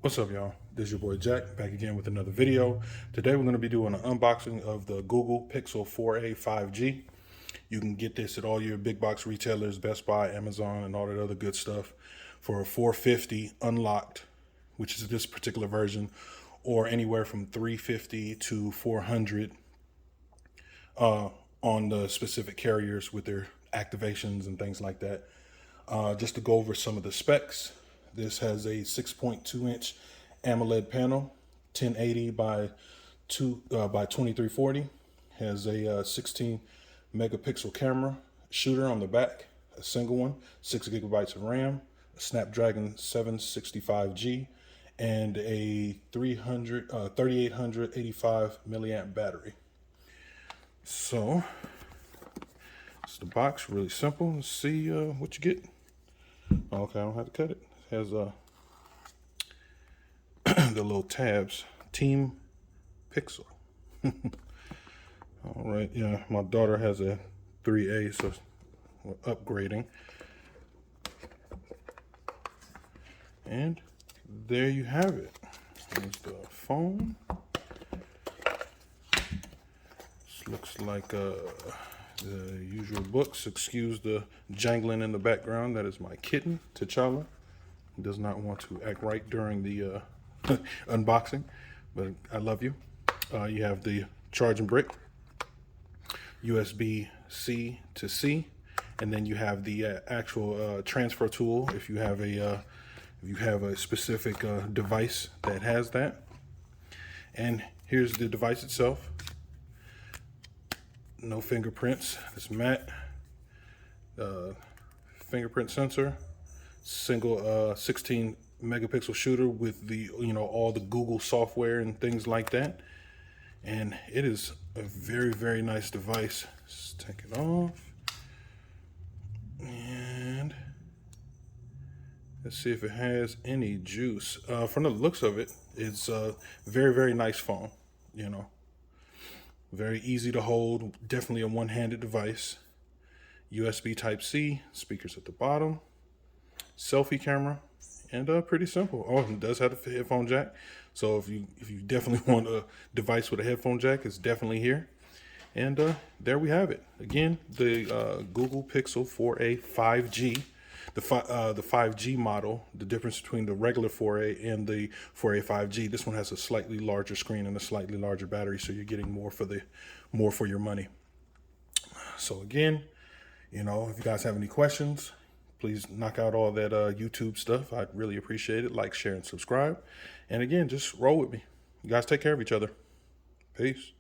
What's up, y'all? This is your boy Jack, back again with another video. Today we're going to be doing an unboxing of the Google Pixel 4a 5G. You can get this at all your big box retailers, Best Buy, Amazon, and all that other good stuff for $450 unlocked, which is this particular version, or anywhere from $350 to $400 on the specific carriers with their activations and things like that. Just to go over some of the specs. This has a 6.2 inch AMOLED panel, 1080 by 2340. Has a 16 megapixel camera, shooter on the back, a single one, 6 gigabytes of RAM, a Snapdragon 765G, and a 3885 milliamp battery. So, it's the box, really simple. Let's see what you get. Okay, I don't have to cut it. It has the little tabs. Team Pixel. All right, yeah, my daughter has a 3A, so we're upgrading. And there you have it. Here's the phone. This looks like the usual books. Excuse the jangling in the background. That is my kitten, T'Challa. He does not want to act right during the unboxing, but I love you. You have the charging brick, USB-C to C, and then you have the actual transfer tool if you have a specific device that has that. And here's the device itself. No fingerprints. It's matte. Fingerprint sensor. Single 16 megapixel shooter with the all the Google software and things like that. And it is a very nice device. Let's take it off. And let's see if it has any juice. From the looks of it, it's a very nice phone. Very easy to hold, definitely a one-handed device. USB Type-C, speakers at the bottom, selfie camera, and pretty simple. Oh, it does have a headphone jack. So if you definitely want a device with a headphone jack, it's definitely here. And there we have it. Again, the Google Pixel 4a 5G. The 5G model, the difference between the regular 4A and the 4A 5G, this one has a slightly larger screen and a slightly larger battery, so you're getting more for your money. So again, if you guys have any questions, please knock out all that YouTube stuff. I'd really appreciate it. Like, share, and subscribe. And again, just roll with me. You guys take care of each other. Peace.